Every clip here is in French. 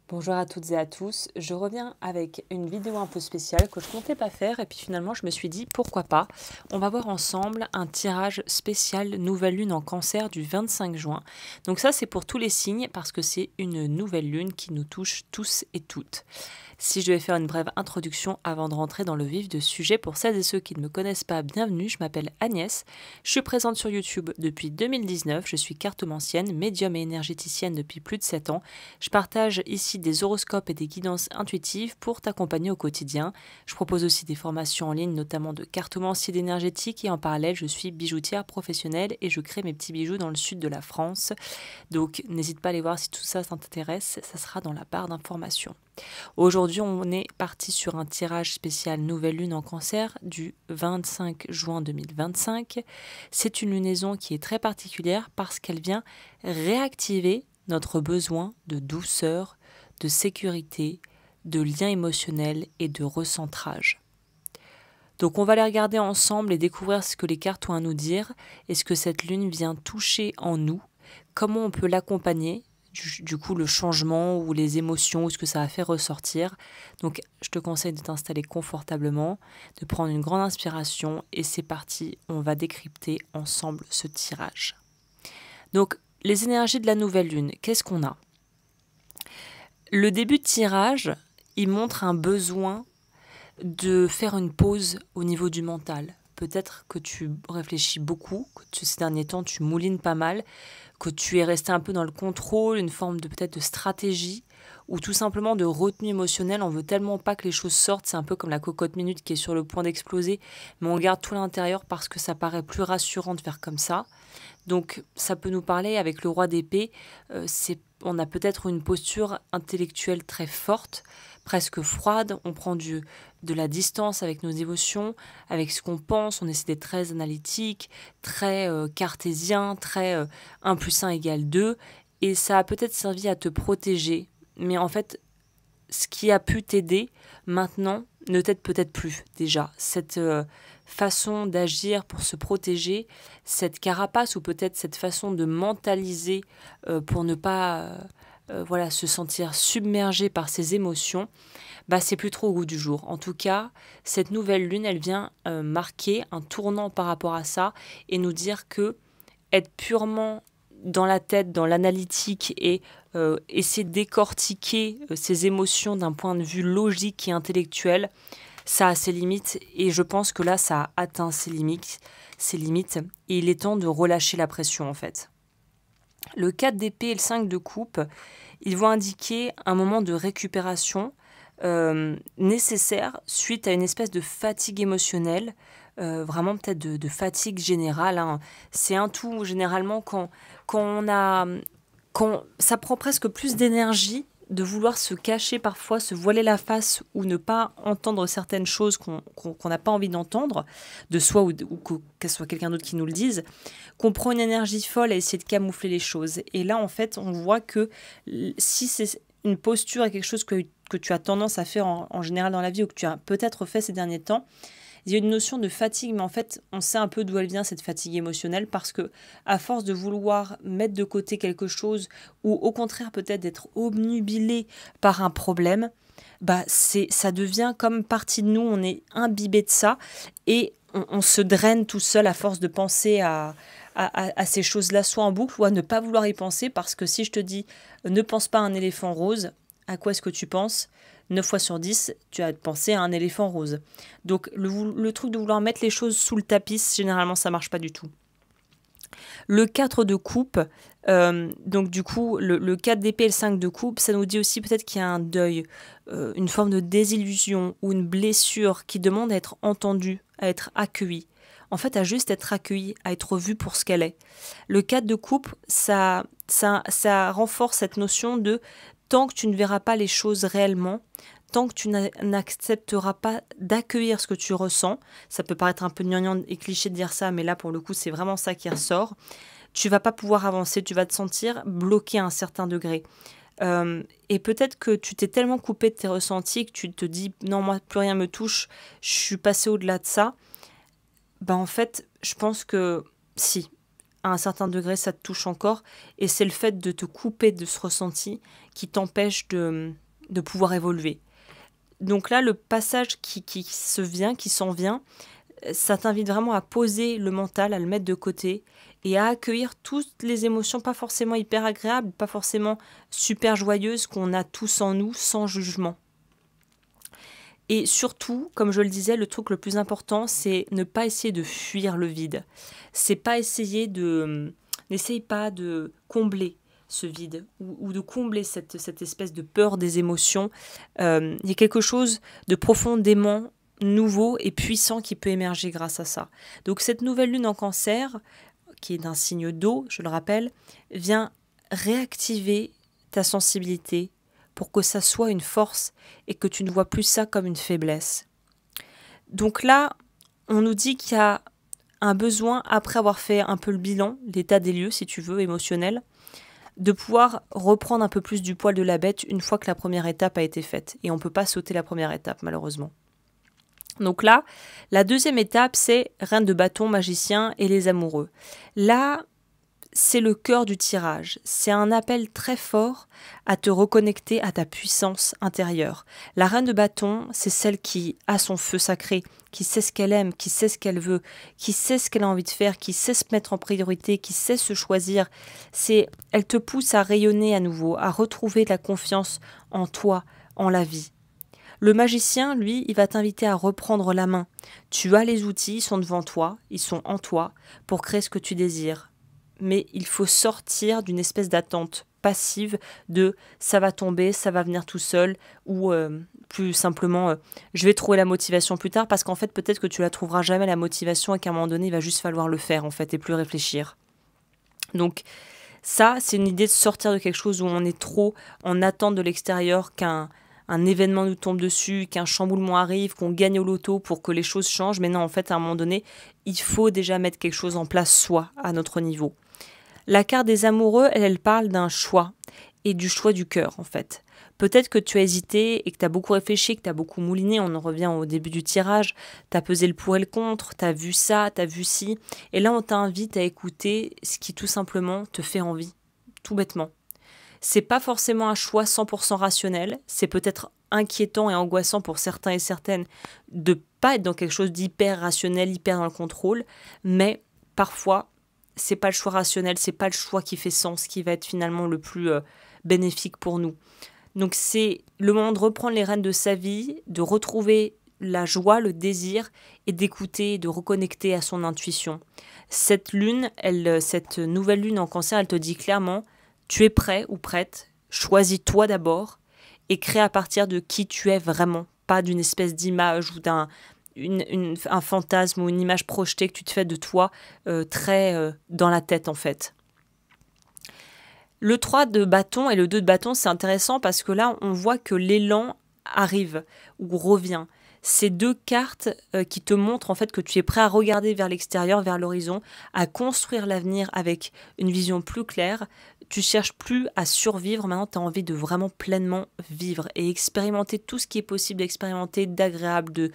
Bonjour à toutes et à tous, je reviens avec une vidéo un peu spéciale que je comptais pas faire et puis finalement je me suis dit pourquoi pas. On va voir ensemble un tirage spécial nouvelle lune en cancer du 25 juin. Donc ça c'est pour tous les signes parce que c'est une nouvelle lune qui nous touche tous et toutes. Si je devais faire une brève introduction avant de rentrer dans le vif du sujet, pour celles et ceux qui ne me connaissent pas, bienvenue, je m'appelle Agnès, je suis présente sur YouTube depuis 2019, je suis cartomancienne, médium et énergéticienne depuis plus de 7 ans. Je partage ici des horoscopes et des guidances intuitives pour t'accompagner au quotidien. Je propose aussi des formations en ligne, notamment de cartomancie et d'énergétique, et en parallèle, je suis bijoutière professionnelle et je crée mes petits bijoux dans le sud de la France. Donc n'hésite pas à aller voir si tout ça t'intéresse, ça sera dans la barre d'informations. Aujourd'hui, on est parti sur un tirage spécial Nouvelle Lune en Cancer du 25 juin 2025. C'est une lunaison qui est très particulière parce qu'elle vient réactiver notre besoin de douceur, de sécurité, de lien émotionnel et de recentrage. Donc on va les regarder ensemble et découvrir ce que les cartes ont à nous dire et ce que cette lune vient toucher en nous, comment on peut l'accompagner, du coup le changement ou les émotions ou ce que ça va faire ressortir. Donc je te conseille de t'installer confortablement, de prendre une grande inspiration et c'est parti, on va décrypter ensemble ce tirage. Donc les énergies de la nouvelle lune, qu'est-ce qu'on a? Le début de tirage, il montre un besoin de faire une pause au niveau du mental. Peut-être que tu réfléchis beaucoup, que ces derniers temps tu moulines pas mal, que tu es resté un peu dans le contrôle, une forme de peut-être de stratégie, ou tout simplement de retenue émotionnelle. On veut tellement pas que les choses sortent, c'est un peu comme la cocotte minute qui est sur le point d'exploser, mais on garde tout à l'intérieur parce que ça paraît plus rassurant de faire comme ça. Donc ça peut nous parler avec le roi d'épée, on a peut-être une posture intellectuelle très forte, presque froide, on prend de la distance avec nos émotions, avec ce qu'on pense, on essaie d'être très analytique, très cartésien, très 1 plus 1 égale 2, et ça a peut-être servi à te protéger, mais en fait, ce qui a pu t'aider maintenant ne t'aide peut-être plus déjà. Cette façon d'agir pour se protéger, cette carapace ou peut-être cette façon de mentaliser pour ne pas voilà, se sentir submergé par ses émotions, bah, c'est plus trop au goût du jour. En tout cas, cette nouvelle lune, elle vient marquer un tournant par rapport à ça et nous dire que être purement dans la tête, dans l'analytique et essayer de décortiquer ses émotions d'un point de vue logique et intellectuel, ça a ses limites et je pense que là, ça a atteint ses limites et il est temps de relâcher la pression en fait. Le 4 d'épée et le 5 de coupe, ils vont indiquer un moment de récupération nécessaire suite à une espèce de fatigue émotionnelle, vraiment peut-être de fatigue générale, hein. C'est un tout généralement quand on a quand ça prend presque plus d'énergie de vouloir se cacher parfois, se voiler la face ou ne pas entendre certaines choses qu'on n'a pas envie d'entendre, de soi ou que ce soit quelqu'un d'autre qui nous le dise, qu'on prend une énergie folle à essayer de camoufler les choses. Et là, en fait, on voit que si c'est une posture et quelque chose que tu as tendance à faire en général dans la vie ou que tu as peut-être fait ces derniers temps, il y a une notion de fatigue, mais en fait, on sait un peu d'où elle vient, cette fatigue émotionnelle, parce que à force de vouloir mettre de côté quelque chose, ou au contraire peut-être d'être obnubilé par un problème, bah ça devient comme partie de nous, on est imbibé de ça, et on se draine tout seul à force de penser à ces choses-là, soit en boucle, ou à ne pas vouloir y penser, parce que si je te dis ne pense pas à un éléphant rose, à quoi est-ce que tu penses? 9 fois sur 10, tu as pensé à un éléphant rose. Donc le truc de vouloir mettre les choses sous le tapis, généralement ça marche pas du tout. Le 4 de coupe, donc du coup le 4 d'épée et le 5 de coupe, ça nous dit aussi peut-être qu'il y a un deuil, une forme de désillusion ou une blessure qui demande à être entendue, à être accueillie. En fait, à juste être accueillie, à être vue pour ce qu'elle est. Le 4 de coupe, ça renforce cette notion de tant que tu ne verras pas les choses réellement, tant que tu n'accepteras pas d'accueillir ce que tu ressens, ça peut paraître un peu gnangnan et cliché de dire ça, mais là pour le coup c'est vraiment ça qui ressort, tu vas pas pouvoir avancer, tu vas te sentir bloqué à un certain degré. Et peut-être que tu t'es tellement coupé de tes ressentis que tu te dis non, moi plus rien me touche, je suis passé au-delà de ça. Bah en fait, je pense que si, à un certain degré, ça te touche encore. Et c'est le fait de te couper de ce ressenti qui t'empêchent de pouvoir évoluer. Donc là, le passage qui s'en vient, ça t'invite vraiment à poser le mental, à le mettre de côté et à accueillir toutes les émotions, pas forcément hyper agréables, pas forcément super joyeuses qu'on a tous en nous, sans jugement. Et surtout, comme je le disais, le truc le plus important, c'est ne pas essayer de fuir le vide. C'est pas essayer n'essaye pas de combler ce vide ou de combler cette espèce de peur des émotions. Il y a quelque chose de profondément nouveau et puissant qui peut émerger grâce à ça. Donc cette nouvelle lune en Cancer, qui est d'un signe d'eau, je le rappelle, vient réactiver ta sensibilité pour que ça soit une force et que tu ne vois plus ça comme une faiblesse. Donc là, on nous dit qu'il y a un besoin, après avoir fait un peu le bilan, l'état des lieux, si tu veux, émotionnel, de pouvoir reprendre un peu plus du poil de la bête une fois que la première étape a été faite. Et on ne peut pas sauter la première étape, malheureusement. Donc là, la deuxième étape, c'est reine de bâton, magicien et les amoureux. Là, c'est le cœur du tirage. C'est un appel très fort à te reconnecter à ta puissance intérieure. La reine de bâton, c'est celle qui a son feu sacré, qui sait ce qu'elle aime, qui sait ce qu'elle veut, qui sait ce qu'elle a envie de faire, qui sait se mettre en priorité, qui sait se choisir. Elle te pousse à rayonner à nouveau, à retrouver de la confiance en toi, en la vie. Le magicien, lui, il va t'inviter à reprendre la main. Tu as les outils, ils sont devant toi, ils sont en toi pour créer ce que tu désires. Mais il faut sortir d'une espèce d'attente passive de ça va tomber, ça va venir tout seul, ou plus simplement je vais trouver la motivation plus tard, parce qu'en fait peut-être que tu la trouveras jamais la motivation et qu'à un moment donné il va juste falloir le faire en fait et plus réfléchir. Donc ça c'est une idée de sortir de quelque chose où on est trop en attente de l'extérieur, qu'un événement nous tombe dessus, qu'un chamboulement arrive, qu'on gagne au loto pour que les choses changent. Mais non, en fait, à un moment donné, il faut déjà mettre quelque chose en place, soi, à notre niveau. La carte des amoureux, elle parle d'un choix, et du choix du cœur, en fait. Peut-être que tu as hésité et que tu as beaucoup réfléchi, que tu as beaucoup mouliné, on en revient au début du tirage, tu as pesé le pour et le contre, tu as vu ça, tu as vu ci, et là on t'invite à écouter ce qui tout simplement te fait envie, tout bêtement. C'est pas forcément un choix 100% rationnel, c'est peut-être inquiétant et angoissant pour certains et certaines de pas être dans quelque chose d'hyper rationnel, hyper dans le contrôle, mais parfois c'est pas le choix rationnel, c'est pas le choix qui fait sens, qui va être finalement le plus bénéfique pour nous. Donc c'est le moment de reprendre les rênes de sa vie, de retrouver la joie, le désir et d'écouter, de reconnecter à son intuition. Cette lune, cette nouvelle lune en Cancer, elle te dit clairement, tu es prêt ou prête, choisis-toi d'abord et crée à partir de qui tu es vraiment, pas d'une espèce d'image ou un fantasme ou une image projetée que tu te fais de toi très dans la tête en fait. Le 3 de bâton et le 2 de bâton, c'est intéressant parce que là, on voit que l'élan arrive ou revient. Ces deux cartes qui te montrent en fait que tu es prêt à regarder vers l'extérieur, vers l'horizon, à construire l'avenir avec une vision plus claire. Tu cherches plus à survivre, maintenant tu as envie de vraiment pleinement vivre et expérimenter tout ce qui est possible d'expérimenter, d'agréable, de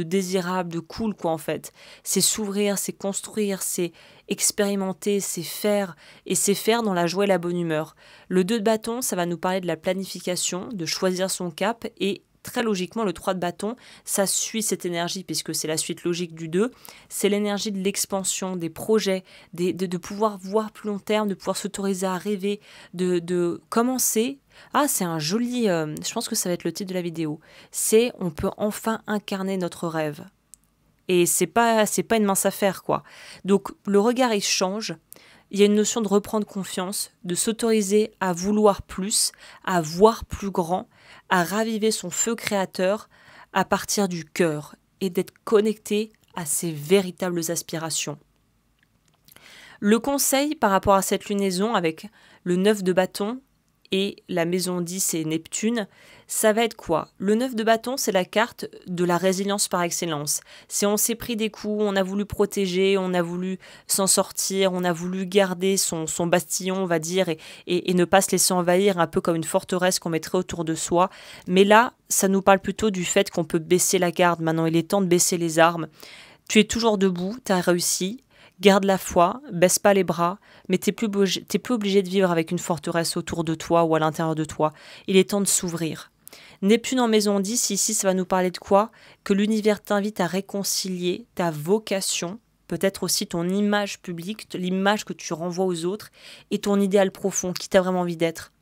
désirable, de cool quoi en fait. C'est s'ouvrir, c'est construire, c'est expérimenter, c'est faire, et c'est faire dans la joie et la bonne humeur. Le 2 de bâton, ça va nous parler de la planification, de choisir son cap, et très logiquement, le 3 de bâton, ça suit cette énergie, puisque c'est la suite logique du 2, c'est l'énergie de l'expansion, des projets, de pouvoir voir plus long terme, de pouvoir s'autoriser à rêver, de commencer. Ah, c'est un joli, je pense que ça va être le titre de la vidéo, c'est on peut enfin incarner notre rêve. Et c'est pas une mince affaire, quoi. Donc, le regard, il change. Il y a une notion de reprendre confiance, de s'autoriser à vouloir plus, à voir plus grand, à raviver son feu créateur à partir du cœur et d'être connecté à ses véritables aspirations. Le conseil par rapport à cette lunaison avec le 9 de bâton et la maison 10 et Neptune, ça va être quoi? Le 9 de bâton, c'est la carte de la résilience par excellence. C'est on s'est pris des coups, on a voulu protéger, on a voulu s'en sortir, on a voulu garder son bastillon, on va dire, et ne pas se laisser envahir, un peu comme une forteresse qu'on mettrait autour de soi. Mais là, ça nous parle plutôt du fait qu'on peut baisser la garde. Maintenant, il est temps de baisser les armes. Tu es toujours debout, tu as réussi. Garde la foi, baisse pas les bras, mais t'es plus obligé de vivre avec une forteresse autour de toi ou à l'intérieur de toi. Il est temps de s'ouvrir. Neptune en maison 10, ici, ça va nous parler de quoi? Que l'univers t'invite à réconcilier ta vocation, peut-être aussi ton image publique, l'image que tu renvoies aux autres, et ton idéal profond, qui t'as vraiment envie d'être.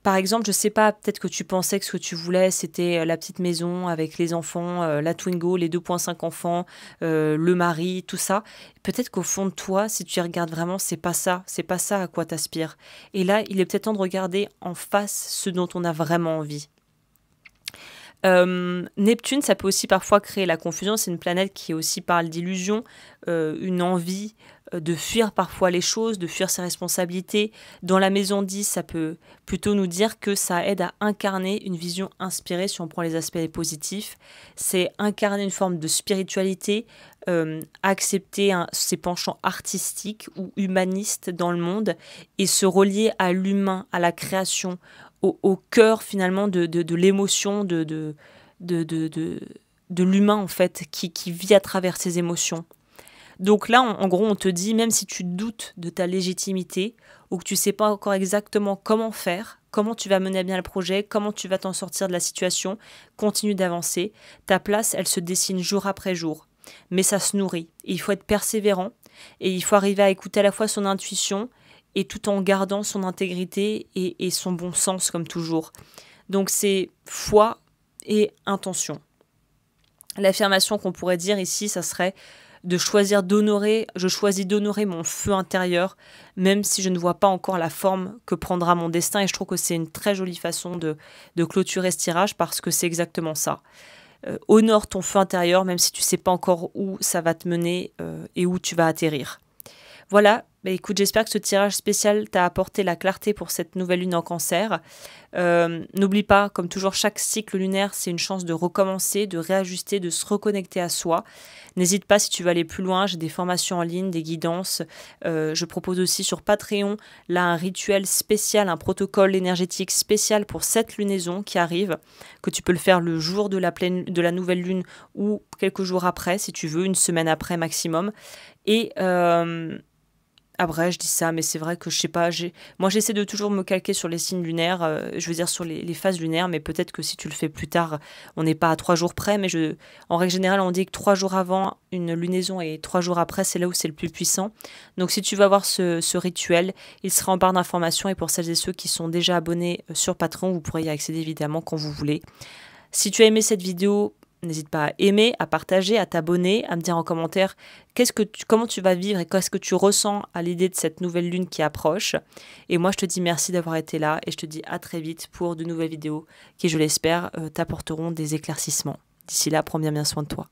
Par exemple, je sais pas, peut-être que tu pensais que ce que tu voulais, c'était la petite maison avec les enfants, la Twingo, les 2,5 enfants, le mari, tout ça. Peut-être qu'au fond de toi, si tu y regardes vraiment, c'est pas ça à quoi t'aspires. Et là, il est peut-être temps de regarder en face ce dont on a vraiment envie. Neptune, ça peut aussi parfois créer la confusion. C'est une planète qui aussi parle d'illusion, une envie de fuir parfois les choses, de fuir ses responsabilités. Dans la maison 10, ça peut plutôt nous dire que ça aide à incarner une vision inspirée, si on prend les aspects positifs. C'est incarner une forme de spiritualité, accepter ses penchants artistiques ou humanistes dans le monde et se relier à l'humain, à la création, au cœur finalement de l'émotion, de l'humain en fait, qui vit à travers ses émotions. Donc là, en gros, on te dit, même si tu doutes de ta légitimité ou que tu ne sais pas encore exactement comment faire, comment tu vas mener à bien le projet, comment tu vas t'en sortir de la situation, continue d'avancer. Ta place, elle se dessine jour après jour. Mais ça se nourrit. Et il faut être persévérant et il faut arriver à écouter à la fois son intuition et tout en gardant son intégrité et son bon sens comme toujours. Donc c'est foi et intention. L'affirmation qu'on pourrait dire ici, ça serait de choisir d'honorer, je choisis d'honorer mon feu intérieur, même si je ne vois pas encore la forme que prendra mon destin. Et je trouve que c'est une très jolie façon de clôturer ce tirage parce que c'est exactement ça. Honore ton feu intérieur, même si tu ne sais pas encore où ça va te mener et où tu vas atterrir. Voilà, bah écoute, j'espère que ce tirage spécial t'a apporté la clarté pour cette nouvelle lune en Cancer. N'oublie pas, comme toujours, chaque cycle lunaire, c'est une chance de recommencer, de réajuster, de se reconnecter à soi. N'hésite pas si tu veux aller plus loin, j'ai des formations en ligne, des guidances. Je propose aussi sur Patreon là un rituel spécial, un protocole énergétique spécial pour cette lunaison qui arrive, que tu peux le faire le jour de la nouvelle lune ou quelques jours après, si tu veux, une semaine après maximum. Et après, je dis ça, mais c'est vrai que je sais pas. Moi, j'essaie de toujours me calquer sur les signes lunaires, je veux dire sur les phases lunaires, mais peut-être que si tu le fais plus tard, on n'est pas à 3 jours près. Mais en règle générale, on dit que 3 jours avant une lunaison et 3 jours après, c'est là où c'est le plus puissant. Donc, si tu veux avoir ce rituel, il sera en barre d'informations. Et pour celles et ceux qui sont déjà abonnés sur Patreon, vous pourrez y accéder évidemment quand vous voulez. Si tu as aimé cette vidéo, n'hésite pas à aimer, à partager, à t'abonner, à me dire en commentaire comment tu vas vivre et qu'est-ce que tu ressens à l'idée de cette nouvelle lune qui approche. Et moi, je te dis merci d'avoir été là et je te dis à très vite pour de nouvelles vidéos qui, je l'espère, t'apporteront des éclaircissements. D'ici là, prends bien soin de toi.